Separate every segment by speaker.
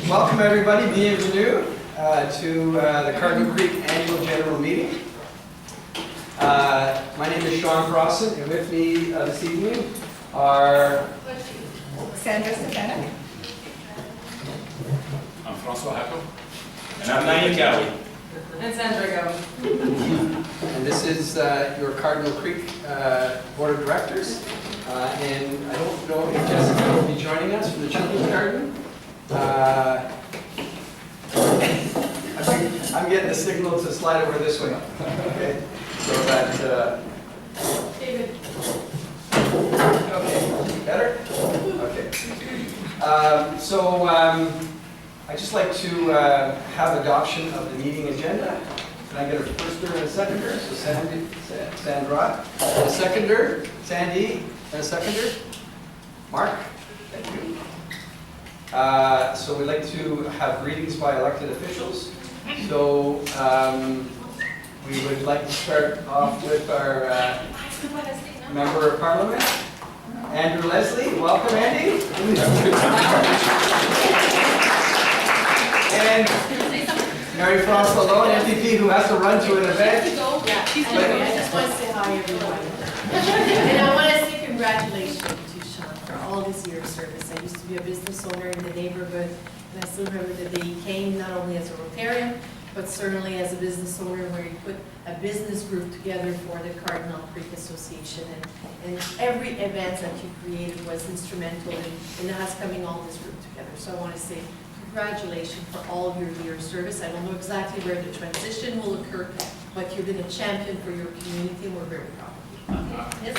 Speaker 1: Welcome everybody, bienvenue to the Cardinal Creek Annual General Meeting. My name is Sean Crossan, and with me this evening are
Speaker 2: Sandra Stefanik.
Speaker 3: I'm François Hacko. And I'm Nayan Cowie.
Speaker 2: And Sandra Go.
Speaker 1: and this is your Cardinal Creek Board of Directors. And I don't know if Jessica will be joining us from the Children's Garden. I'm getting the signal to slide over this way. Okay, so that.
Speaker 2: David.
Speaker 1: Okay, better? Okay. I'd just like to have adoption of the meeting agenda. Can I get a firster and a seconder? So Sandra, and a seconder, Sandy, and a seconder. Mark, thank you. So we'd like to have greetings by elected officials. So we would like to start off with our Member of Parliament, Andrew Leslie. Welcome, Andy. And Mary Frost Malone, MPP, who has to run to an event.
Speaker 4: Yeah, I just want to say hi, everyone. And I want to say congratulations to Sean for all his years of service. I used to be a business owner in the neighborhood, and I still remember the day he came, not only as a Rotarian, but certainly as a business owner, where he put a business group together for the Cardinal Creek Association. And every event that you created was instrumental in us coming all this group together. So I want to say congratulations for all of your years of service. I don't know exactly where the transition will occur, but you've been a champion for your community, and we're very proud of you. Yes,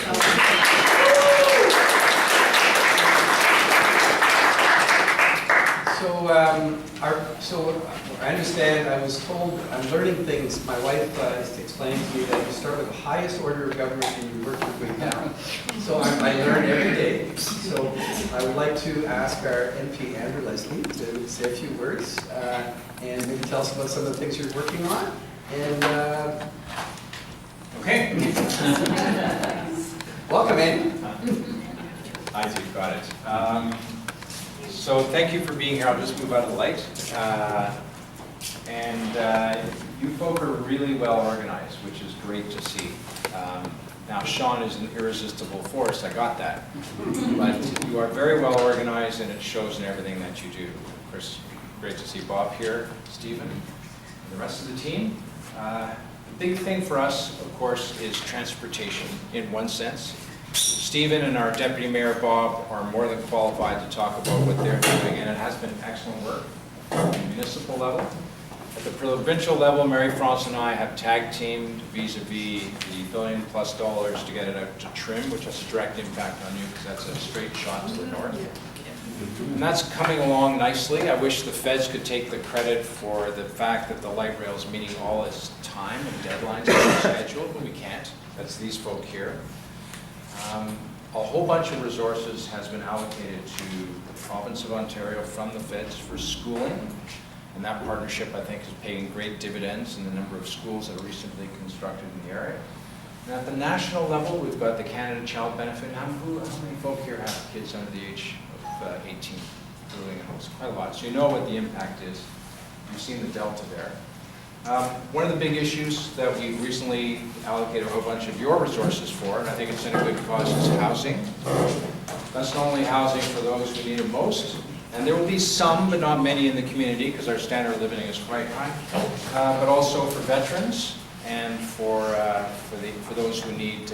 Speaker 1: So I understand, I was told, I'm learning things. My wife is explaining to me that you start with the highest order of government and you work your way down. So I learn every day. So I would like to ask our MP, Andrew Leslie, to say a few words and maybe tell us about some of the things you're working on. And
Speaker 3: Okay.
Speaker 1: welcome, Andy.
Speaker 3: I too got it. So thank you for being here. I'll just move out of the light. You folk are really well organized, which is great to see. Now Sean is an irresistible force, I got that. But you are very well organized and it shows in everything that you do. Of course, great to see Bob here, Stephen, and the rest of the team. The big thing for us, of course, is transportation in one sense. Stephen and our Deputy Mayor Bob are more than qualified to talk about what they're doing, and it has been excellent work at the municipal level. At the provincial level, Mary France and I have tag teamed vis-a-vis the $1 billion+ to get it out to Trim, which has a direct impact on you because that's a straight shot to the north. And that's coming along nicely. I wish the feds could take the credit for the fact that the light rail is meeting all its time and deadlines that are scheduled, but we can't. That's these folk here. A whole bunch of resources has been allocated to the province of Ontario from the feds for schooling, and that partnership, I think, is paying great dividends in the number of schools that are recently constructed in the area. And at the national level, we've got the Canada Child Benefit. How many folk here have kids under the age of 18? It's quite a lot. So you know what the impact is. You've seen the delta there. One of the big issues that we've recently allocated a whole bunch of your resources for, and I think it's in a good cause, is housing. That's not only housing for those who need it most, and there will be some, but not many in the community because our standard of living is quite high, but also for veterans and for those who need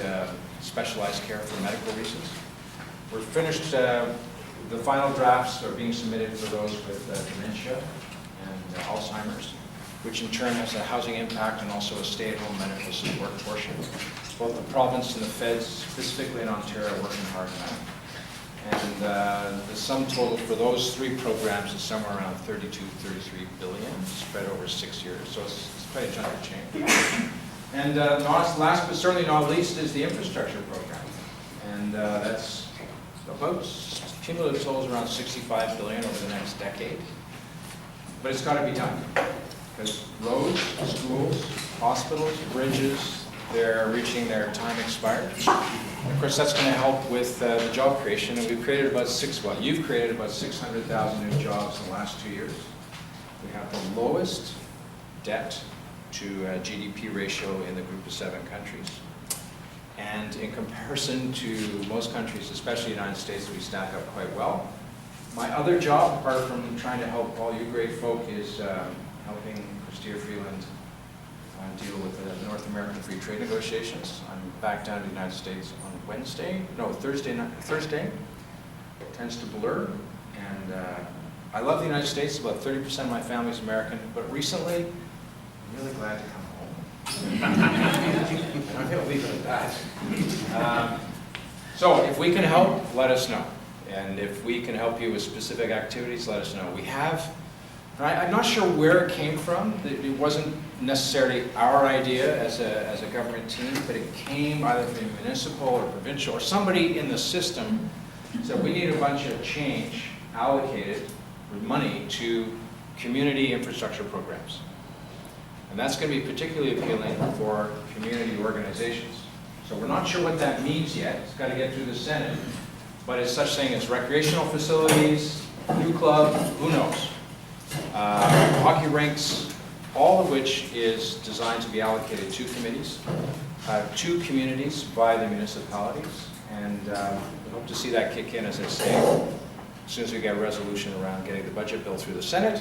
Speaker 3: specialized care for medical reasons. We're finished, the final drafts are being submitted for those with dementia and Alzheimer's, which in turn has a housing impact and also a stay-at-home medical support portion. Both the province and the feds, specifically in Ontario, are working hard on that. And the sum total for those three programs is somewhere around 32, 33 billion, spread over 6 years. So it's quite a chunk of change. And last but certainly not least is the infrastructure program. And that's about cumulative totals around 65 billion over the next decade. But it's got to be done. Because roads, schools, hospitals, bridges, they're reaching their time expired. And of course, that's going to help with the job creation, and we've created about you've created about 600,000 new jobs in the last 2 years. We have the lowest debt to GDP ratio in the group of 7 countries. And in comparison to most countries, especially the United States, we stack up quite well. My other job, apart from trying to help all you great folk, is helping Chrystia Freeland deal with the North American free trade negotiations. I'm back down to the United States on Thursday. Tends to blur. And I love the United States. About 30% of my family's American. But recently, I'm really glad to come home. I'm going to leave it at that. So if we can help, let us know. And if we can help you with specific activities, let us know. We have, I'm not sure where it came from. It wasn't necessarily our idea as a government team, but it came either from municipal or provincial, or somebody in the system said we need a bunch of change allocated with money to community infrastructure programs. And that's going to be particularly appealing for community organizations. So we're not sure what that means yet. It's got to get through the Senate. But it's such thing as recreational facilities, new club, who knows? Hockey rinks, all of which is designed to be allocated to committees, to communities by the municipalities. And we hope to see that kick in, as I say, as soon as we get a resolution around getting the budget bill through the Senate.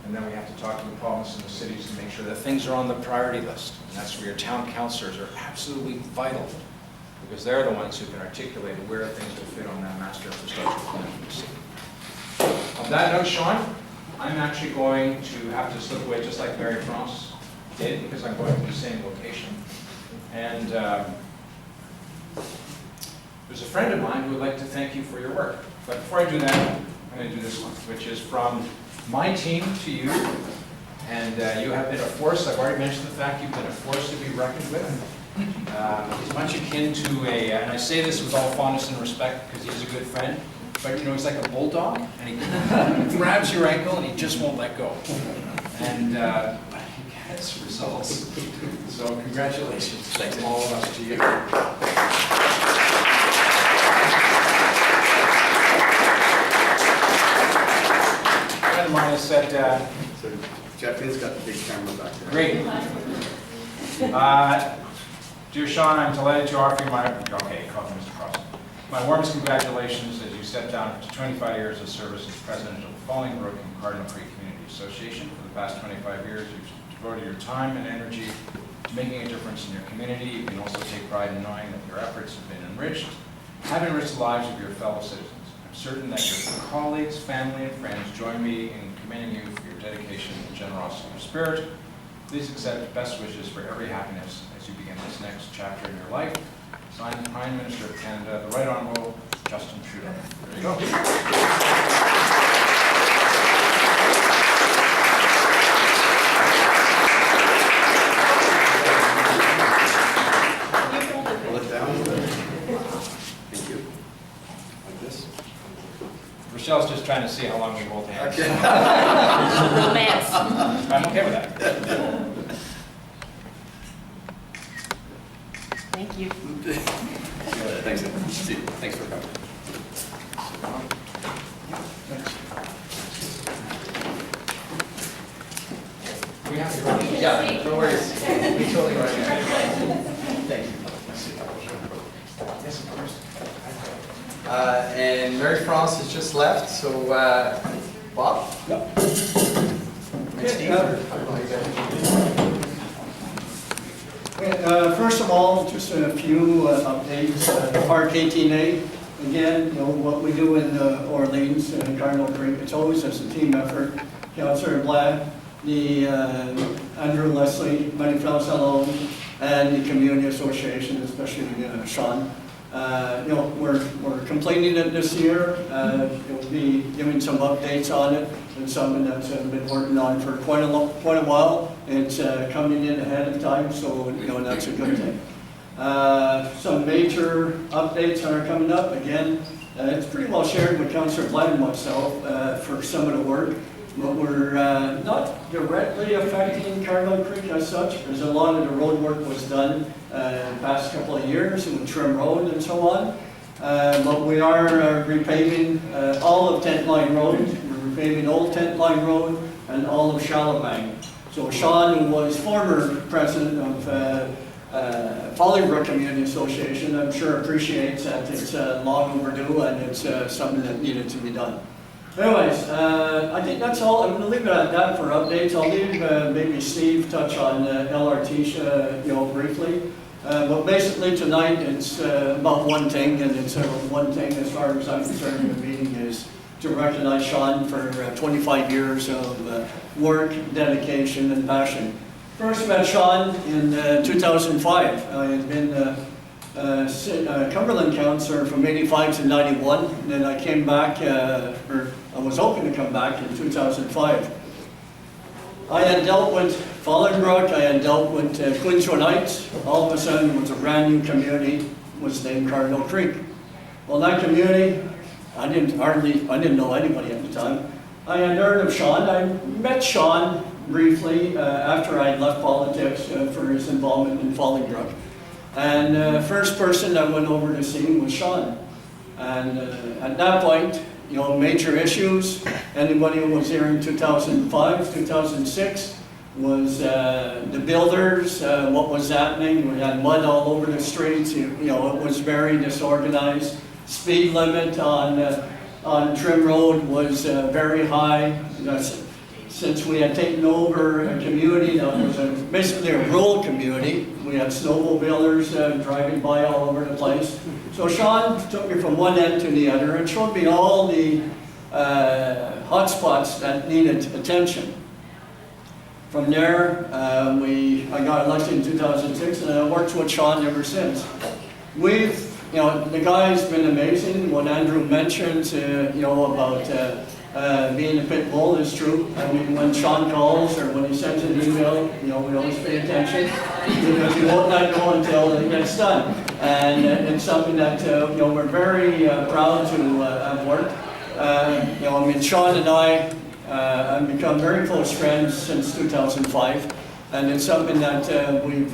Speaker 3: And then we have to talk to the province and the cities to make sure that things are on the priority list. And that's where your town councillors are absolutely vital, because they're the ones who can articulate where things will fit on that master infrastructure plan for the city. On that note, Sean, I'm actually going to have to slip away just like Mary France did, because I'm going to the same location. And there's a friend of mine who would like to thank you for your work. But before I do that, I'm going to do this one, which is from my team to you. And you have been a force. I've already mentioned the fact you've been a force to be reckoned with. He's much akin to and I say this with all fondness and respect because he's a good friend, but you know, he's like a bulldog, and he grabs your ankle and he just won't let go. And he gets results. So congratulations. Thanks from all of us to you. A friend of mine has said,
Speaker 5: So Jeffrey's got the big camera back there.
Speaker 3: great. Dear Sean, I'm delighted to offer you my warmest congratulations as you step down to 25 years of service as president of the Fallingbrook and Cardinal Creek Community Association. For the past 25 years, you've devoted your time and energy to making a difference in your community. You can also take pride in knowing that your efforts have been have enriched the lives of your fellow citizens. I'm certain that your colleagues, family, and friends join me in commending you for your dedication and generosity of spirit. Please accept best wishes for every happiness as you begin this next chapter in your life. Signed, Prime Minister of Canada, the Right Honourable Justin Trudeau. There you go.
Speaker 5: Pull it down. Thank you. Like this.
Speaker 3: Rochelle's just trying to see how long we hold hands.
Speaker 5: Okay.
Speaker 4: Romance.
Speaker 3: I'm okay with that.
Speaker 4: Thank you.
Speaker 5: Thanks. Steve. Thanks for coming.
Speaker 3: We have to run.
Speaker 1: Yeah, no worries. We totally right. Thank you.
Speaker 3: Yes, of course.
Speaker 1: And Mary France has just left, so Bob?
Speaker 6: Yep.
Speaker 1: And Steve?
Speaker 6: First of all, just a few updates. Park 18A, again, you know, what we do in Orleans and Cardinal Creek, it's always as a team effort. Councillor Black, the Andrew Leslie, Many Fellows Hello, and the Community Association, especially Sean. You know, we're completing it this year. We'll be giving some updates on it, and something that's been working on for quite a while. It's coming in ahead of time, so you know that's a good thing. Some major updates are coming up. Again, it's pretty well shared with Councillor Glenn and myself for some of the work. but we're not directly affecting Cardinal Creek as such, because a lot of the road work was done the past couple of years with Trim Road and so on. But we are repaving all of Tent Line Road. We're repaving Old Tent Line Road and all of Shalamang. So Sean, who was former president of Fallingbrook Community Association, I'm sure appreciates that it's long overdue and it's something that needed to be done. Anyways, I think that's all. I'm going to leave it at that for updates. I'll leave maybe Steve touch on LRT, briefly. But basically tonight it's about one thing, and it's one thing as far as I'm concerned. The meeting is to recognize Sean for 25 years of work, dedication, and passion. First met Sean in 2005. I had been Cumberland Councillor from 85 to 91, and then I came back, or I was hoping to come back in 2005. I had dealt with Fallingbrook, I had dealt with Queenswood Heights. All of a sudden it was a brand new community, was named Cardinal Creek. Well, that community, I didn't know anybody at the time. I had heard of Sean. I met Sean briefly after I left politics for his involvement in Fallingbrook. And first person that went over to see him was Sean. And at that point, major issues. Anybody who was here in 2005, 2006 was the builders, what was happening. We had mud all over the streets. It was very disorganized. Speed limit on Trim Road was very high. Since we had taken over a community that was basically a rural community, we had snowmobilers driving by all over the place. So Sean took me from one end to the other and showed me all the hot spots that needed attention. From there, I got elected in 2006, and I worked with Sean ever since. The guy's been amazing. What Andrew mentioned, about being a pit bull is true. I mean, when Sean calls or when he sends an email, we always pay attention because he won't let go until it gets done. And it's something that we're very proud to have worked. Sean and I have become very close friends since 2005, and it's something that we've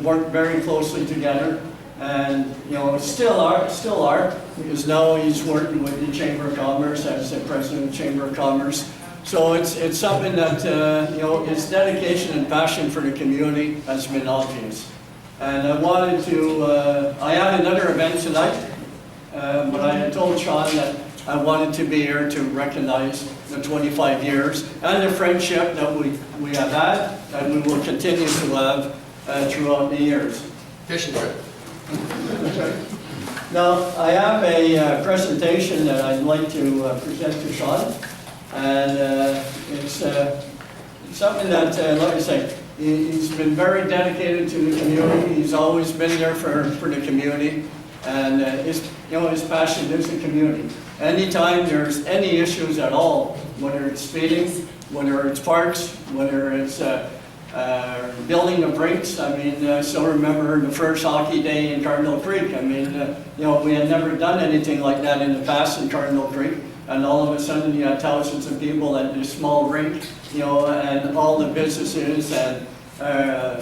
Speaker 6: worked very closely together. And still are, because now he's working with the Chamber of Commerce as the president of the Chamber of Commerce. So it's something that his dedication and passion for the community has been obvious. And I wanted to. I had another event tonight, but I had told Sean that I wanted to be here to recognize the 25 years and the friendship that we have had and we will continue to have throughout the years.
Speaker 1: Fishing trip.
Speaker 6: Now, I have a presentation that I'd like to present to Sean, and it's something that, like I say, he's been very dedicated to the community. He's always been there for the community, and his passion is the community. Anytime there's any issues at all, whether it's speeding, whether it's parks, whether it's building of rinks. I still remember the first hockey day in Cardinal Creek. We had never done anything like that in the past in Cardinal Creek, and all of a sudden you had thousands of people at this small rink, and all the businesses and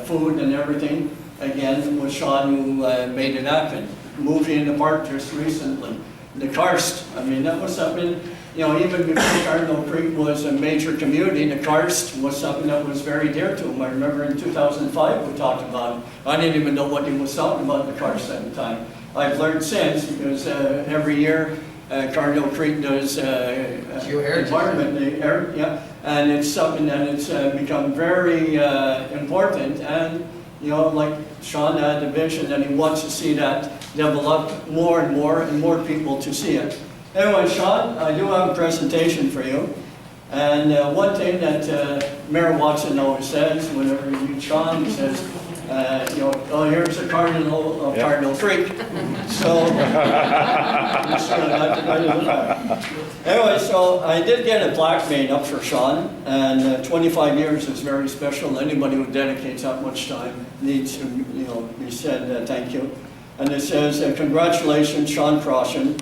Speaker 6: food and everything. Again, it was Sean who made it happen. Movie in the park just recently. The karst, that was something. Even before Cardinal Creek was a major community, the karst was something that was very dear to him. I remember in 2005 we talked about it. I didn't even know what he was talking about the karst at the time. I've learned since, because every year Cardinal Creek does environment, and it's something that it's become very important. And like Sean had the vision that he wants to see that develop more and more people to see it. Anyway, Sean, I do have a presentation for you. And one thing that Mayor Watson always says whenever you meet Sean, he says, here's a cardinal of Cardinal Creek. So, anyway, so I did get a plaque made up for Sean, and 25 years is very special. Anybody who dedicates that much time needs to, be said thank you. And it says, congratulations, Sean Crossan,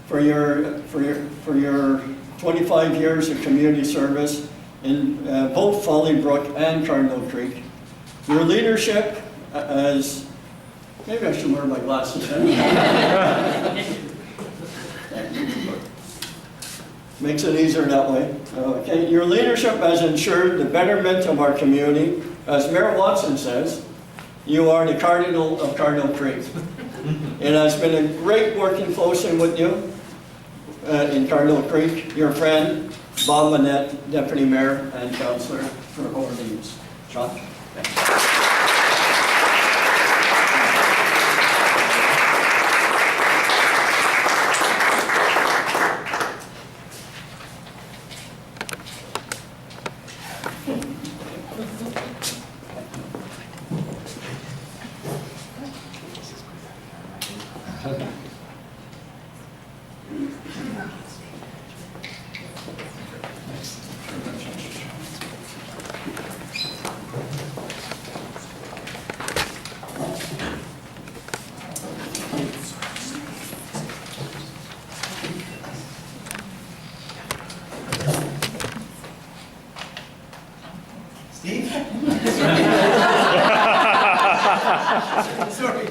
Speaker 6: for your 25 years of community service in both Folly Brook and Cardinal Creek. Your leadership as, maybe I should wear my glasses then. Makes it easier that way. Okay. Your leadership has ensured the betterment of our community. As Mayor Watson says, you are the Cardinal of Cardinal Creek. It has been a great working closely with you in Cardinal Creek, your friend, Bob Manette, Deputy Mayor and Councillor for Orleans. Sean?
Speaker 1: Steve? Sorry.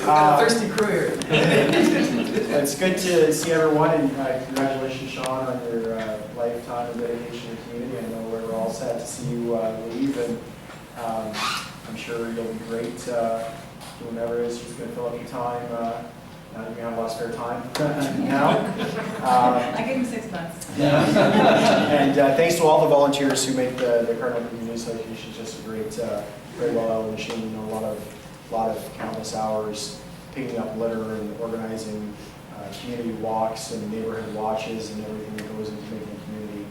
Speaker 1: Got a thirsty crew here.
Speaker 7: It's good to see everyone, and congratulations, Sean, on your lifetime of dedication to the community. I know we're all sad to see you leave, and I'm sure you'll be great doing whatever it is who's going to fill up your time. Now that you have a lot of spare time now.
Speaker 2: I gave him 6 months.
Speaker 7: And thanks to all the volunteers who make the Cardinal Community Association just a great well-oiled machine. You know, a lot of countless hours picking up litter and organizing community walks and neighborhood watches and everything that goes into making the community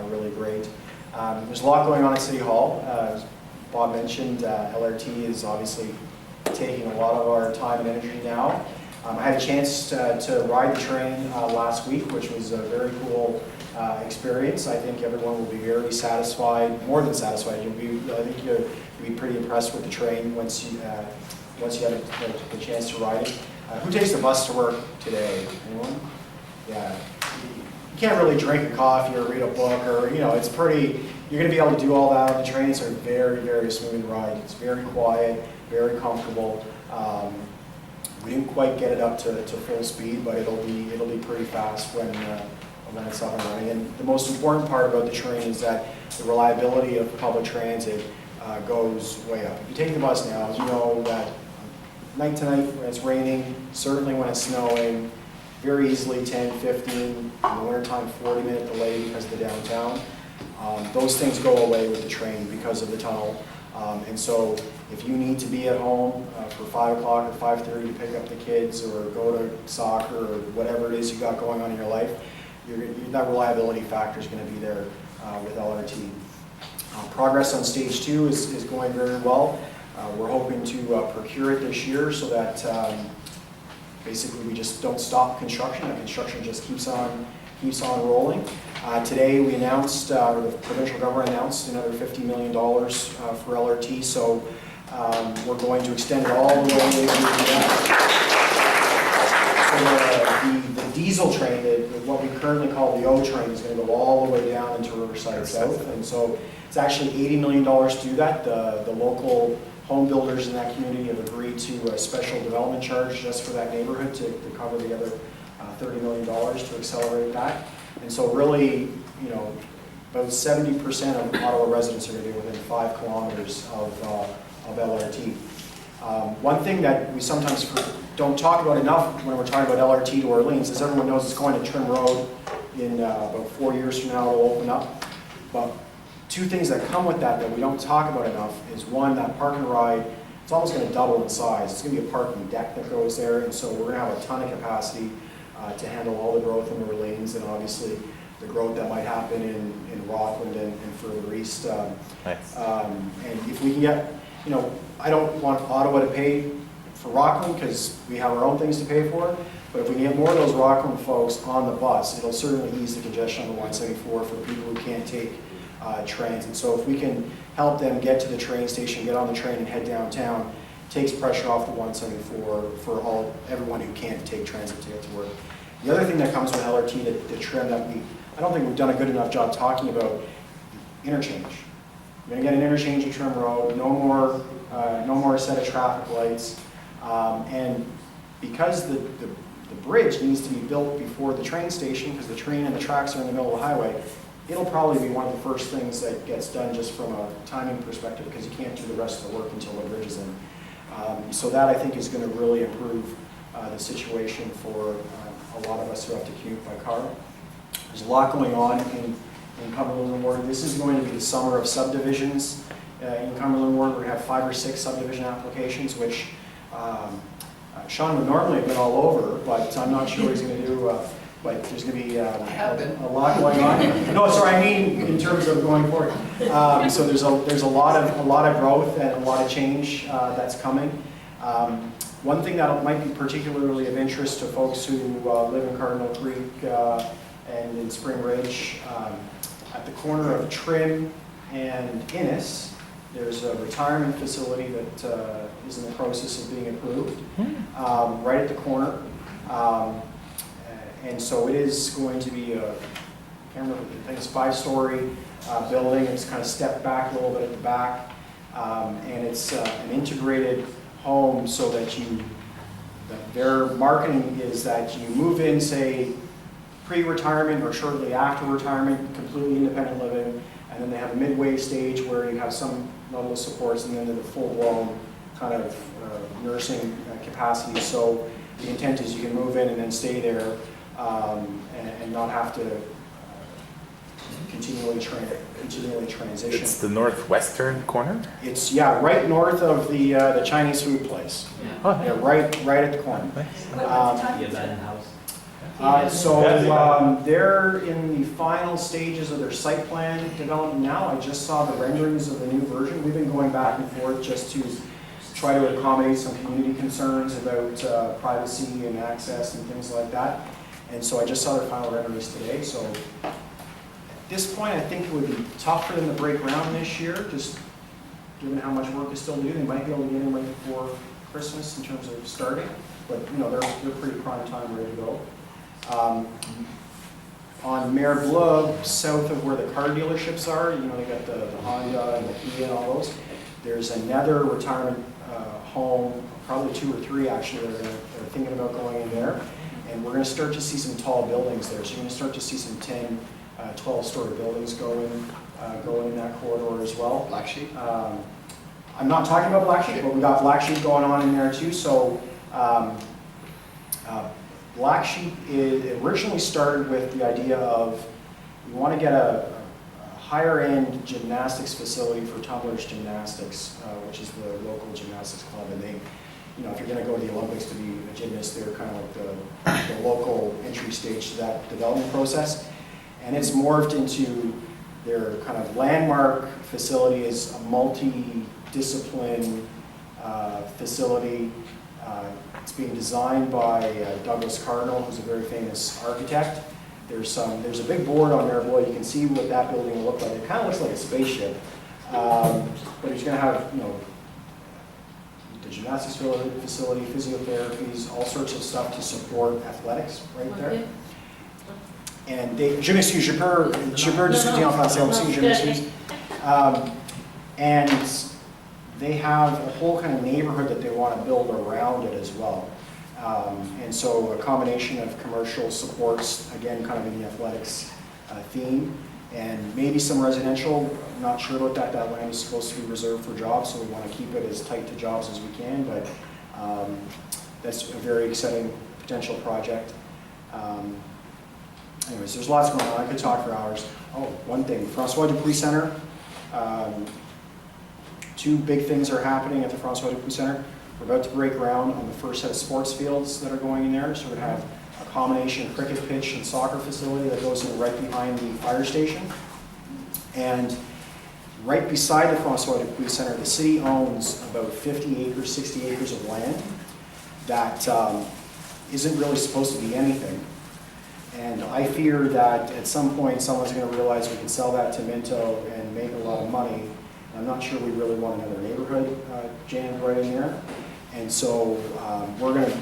Speaker 7: really great. There's a lot going on at City Hall. As Bob mentioned, LRT is obviously taking a lot of our time and energy now. I had a chance to ride the train last week, which was a very cool experience. I think everyone will be very satisfied, more than satisfied. I think you'll be pretty impressed with the train once you have the chance to ride it. Who takes the bus to work today? Anyone? Yeah. You can't really drink a coffee or read a book, or it's pretty. You're going to be able to do all that on the train. It's a very, very smooth ride. It's very quiet, very comfortable. We didn't quite get it up to full speed, but it'll be pretty fast when it's up and running. And the most important part about the train is that the reliability of public transit goes way up. If you take the bus now, you know that night to night when it's raining, certainly when it's snowing, very easily 10, 15, in the wintertime 40-minute delay because of the downtown. Those things go away with the train because of the tunnel. And so if you need to be at home for 5 o'clock or 5:30 to pick up the kids or go to soccer or whatever it is you got going on in your life, that reliability factor is going to be there with LRT. Progress on stage 2 is going very well. We're hoping to procure it this year so that basically we just don't stop construction. That construction just keeps on rolling. Today we announced, or the provincial government announced, another $50 million for LRT. So we're going to extend it all the way. So the diesel train, what we currently call the O train, is going to go all the way down into Riverside South. And so it's actually $80 million to do that. The local home builders in that community have agreed to a special development charge just for that neighborhood to cover the other $30 million to accelerate that. And so really, about 70% of Ottawa residents are going to be within 5 kilometers of LRT. One thing that we sometimes don't talk about enough when we're talking about LRT to Orleans is everyone knows it's going to Trim Road in about 4 years from now. It'll open up. But 2 things that come with that we don't talk about enough is, one, that park and ride, it's almost going to double in size. It's going to be a parking deck that goes there, and so we're going to have a ton of capacity to handle all the growth in the lanes and obviously the growth that might happen in Rockland and further east.
Speaker 8: Nice.
Speaker 7: And if we can get, I don't want Ottawa to pay for Rockland because we have our own things to pay for, but if we can get more of those Rockland folks on the bus, it'll certainly ease the congestion on the 174 for people who can't take transit. So if we can help them get to the train station, get on the train and head downtown, takes pressure off the 174 for everyone who can't take transit to get to work. The other thing that comes with LRT, the trim that I don't think we've done a good enough job talking about, interchange. We're gonna get an interchange at Trim Road, no more set of traffic lights. And because the bridge needs to be built before the train station, because the train and the tracks are in the middle of the highway, it'll probably be one of the first things that gets done just from a timing perspective, because you can't do the rest of the work until the bridge is in. So that I think is going to really improve the situation for a lot of us who have to commute by car. There's a lot going on in Cumberland Ward. This is going to be the summer of subdivisions in Cumberland Ward. We're going to have 5 or 6 subdivision applications, which Sean would normally have been all over, but I'm not sure what he's going to do. But there's going to be a lot going on. No, sorry, I mean in terms of going forward. So there's a lot of growth and a lot of change that's coming. One thing that might be particularly of interest to folks who live in Cardinal Creek and in Spring Ridge, at the corner of Trim and Innis, there's a retirement facility that is in the process of being approved, right at the corner. And so it is going to be I think it's a 5-story building. It's kind of stepped back a little bit at the back. And it's an integrated home so that their marketing is that you move in, say, pre-retirement or shortly after retirement, completely independent living, and then they have a midway stage where you have some level of supports, and then the full-blown kind of nursing capacity. So the intent is you can move in and then stay there and not have to continually transition.
Speaker 5: It's the northwestern corner?
Speaker 7: It's, yeah, right north of the Chinese food place.
Speaker 5: Oh,
Speaker 7: Yeah, right at the corner.
Speaker 2: The
Speaker 8: abandoned house.
Speaker 7: They're in the final stages of their site plan development now. I just saw the renderings of the new version. We've been going back and forth just to try to accommodate some community concerns about privacy and access and things like that. And so I just saw their final renderings today. So at this point, I think it would be tough for them to break ground this year, just given how much work is still due. They might be able to get in right before Christmas in terms of starting, but you know they're pretty prime time, ready to go. On Mare Bleu, south of where the car dealerships are, you know, they got the Honda and the Kia and all those. There's another retirement home, probably 2 or 3 actually, that are thinking about going in there. And we're going to start to see some tall buildings there. So you're going to start to see some 10, 12-story buildings go in that corridor as well.
Speaker 1: Black Sheep?
Speaker 7: I'm not talking about Black Sheep, but we got Black Sheep going on in there too. So Black Sheep originally started with the idea of we want to get a higher-end gymnastics facility for Tumblers Gymnastics, which is the local gymnastics club, and they, you know, if you're going to go to the Olympics to be a gymnast, they're kind of like the local entry stage to that development process, and it's morphed into their kind of landmark facility is a multi-discipline facility. It's being designed by Douglas Cardinal, who's a very famous architect. There's a big board on there below. You can see what that building will look like. It kind of looks like a spaceship, but it's going to have, you know, the gymnastics facility, physiotherapies, all sorts of stuff to support athletics right there. And je m'excuse, je peux discuter en français aussi, je m'excuse. And they have a whole kind of neighborhood that they want to build around it as well. And so a combination of commercial supports, again, kind of in the athletics theme, and maybe some residential. I'm not sure about that. That land is supposed to be reserved for jobs, so we want to keep it as tight to jobs as we can, but that's a very exciting potential project. Anyways, there's lots going on. I could talk for hours. Oh, one thing, François Dupuis Center. 2 big things are happening at the François Dupuis Center. We're about to break ground on the first set of sports fields that are going in there. So we're going to have a combination cricket pitch and soccer facility that goes in right behind the fire station. And right beside the François Dupuis Center, the city owns about 50 acres, 60 acres of land that isn't really supposed to be anything. And I fear that at some point someone's going to realize we can sell that to Minto and make a lot of money. I'm not sure we really want another neighborhood jammed right in there. And so we're going to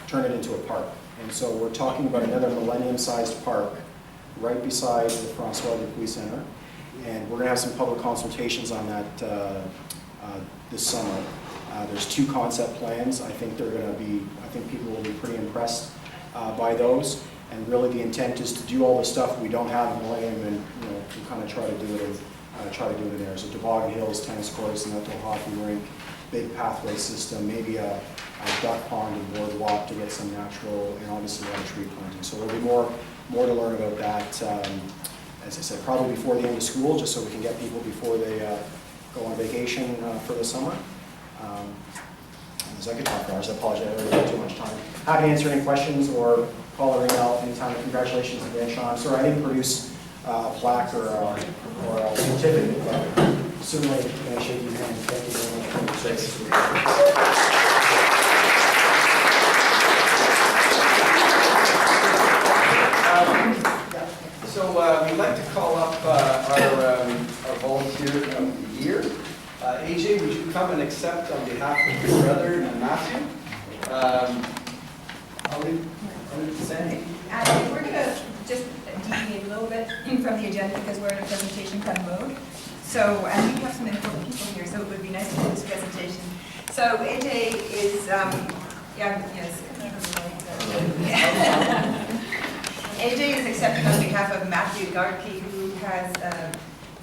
Speaker 7: turn it into a park. And so we're talking about another millennium-sized park right beside the Francois Dupuis Center. And we're going to have some public consultations on that this summer. There's 2 concept plans. I think people will be pretty impressed by those. And really the intent is to do all the stuff we don't have in Millennium and, to kind of try to do it in there. So toboggan hills, tennis courts, an outdoor hockey rink, big pathway system, maybe a duck pond and boardwalk to get some natural and obviously a lot of tree planting. So there'll be more to learn about that, as I said, probably before the end of school, just so we can get people before they go on vacation for the summer. As I could talk for hours, I apologize, I don't have too much time. Happy to answer any questions or call or email anytime. Congratulations again, Sean. I'm sorry I didn't produce a plaque or a certificate, but certainly going to shake your hand. Thank you very much for
Speaker 1: So we'd like to call up our volunteer of the year. AJ, would you come and accept on behalf of your brother and Matthew? I'll leave it to Sandy.
Speaker 2: We're going to just deviate a little bit from the agenda because we're in a presentation kind of mode. So, and we have some important people here, so it would be nice to do this presentation. So AJ is, AJ is accepted on behalf of Matthew Garkey, who has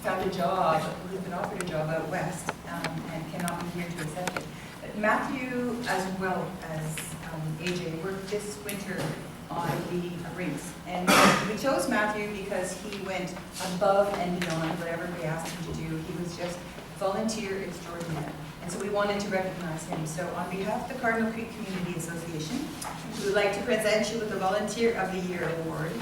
Speaker 2: found a job, who's been offered a job out west and cannot be here to accept it. But Matthew, as well as AJ, worked this winter on the rinks. And we chose Matthew because he went above and beyond whatever we asked him to do. He was just volunteer extraordinaire. And so we wanted to recognize him. So on behalf of the Cardinal Creek Community Association, we would like to present you with the Volunteer of the Year Award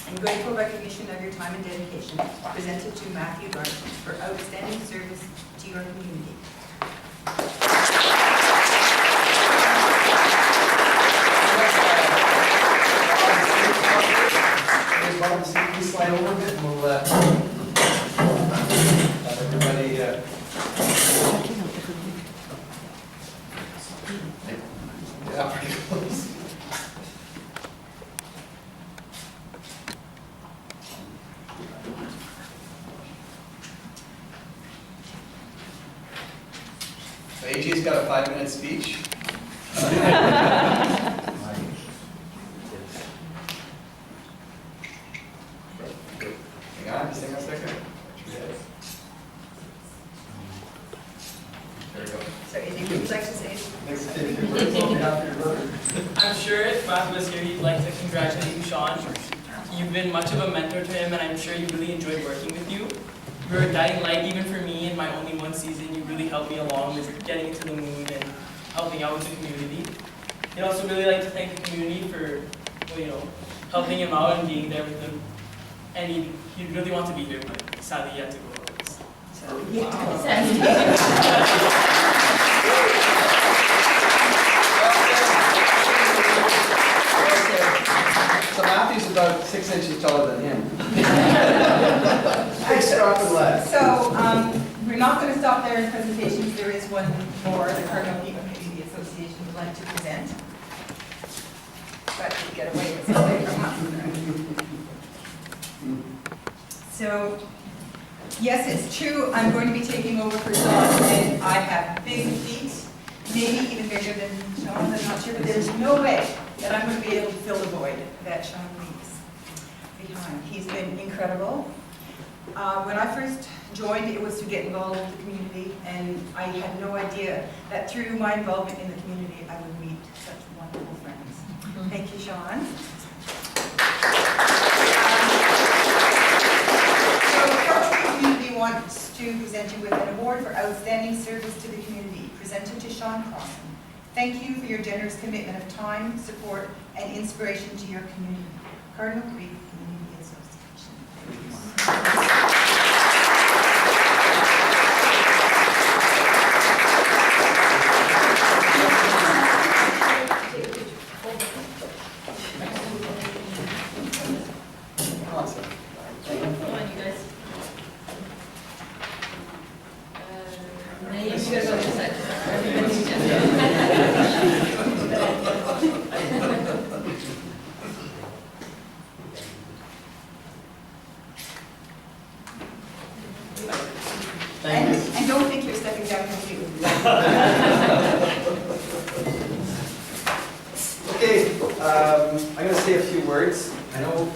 Speaker 2: and grateful recognition of your time and dedication presented to Matthew Garson for outstanding service to your community.
Speaker 1: Please slide over a bit and we'll have everybody. Yeah, pretty close. So AJ's got a 5-minute speech. Hang on, just hang on a second. There we go.
Speaker 2: So AJ, would you like to say anything?
Speaker 1: Next thing, your words on behalf of your brother.
Speaker 8: I'm sure if Matt was here, he'd like to congratulate you, Sean. You've been much of a mentor to him, and I'm sure you really enjoyed working with you. You're a guiding light, even for me in my only 1 season. You really helped me along with getting into the mood and helping out with the community. I'd also really like to thank the community for, helping him out and being there with him. And he really wanted to be here, but sadly he had to go. So,
Speaker 1: So Matthew's about 6 inches taller than him. Extra up and left.
Speaker 2: So we're not going to stop there in presentations. There is one more the Cardinal Creek Community Association would like to present. But we get away with something from us. So, yes, it's true. I'm going to be taking over for Sean, and I have big feet, maybe even bigger than Sean. I'm not sure, but there's no way that I'm going to be able to fill the void that Sean leaves behind. He's been incredible. When I first joined, it was to get involved with the community, and I had no idea that through my involvement in the community, I would meet such wonderful friends. Thank you, Sean. So the Cardinal community wants to present you with an award for outstanding service to the community, presented to Sean Crossan. Thank you for your generous commitment of time, support, and inspiration to your community. Cardinal Creek Community Association.
Speaker 1: Awesome.
Speaker 4: Come on, you guys. Now you guys go on this side. Everybody's
Speaker 2: And don't think you're stepping down completely.
Speaker 1: Okay, I'm going to say a few words. I know,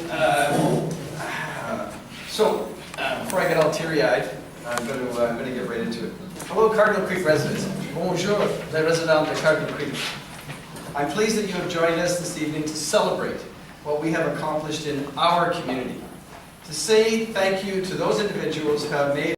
Speaker 1: before I get all teary-eyed, I'm going to get right into it. Hello, Cardinal Creek residents. Bonjour, les résidents de Cardinal Creek. I'm pleased that you have joined us this evening to celebrate what we have accomplished in our community. To say thank you to those individuals who have made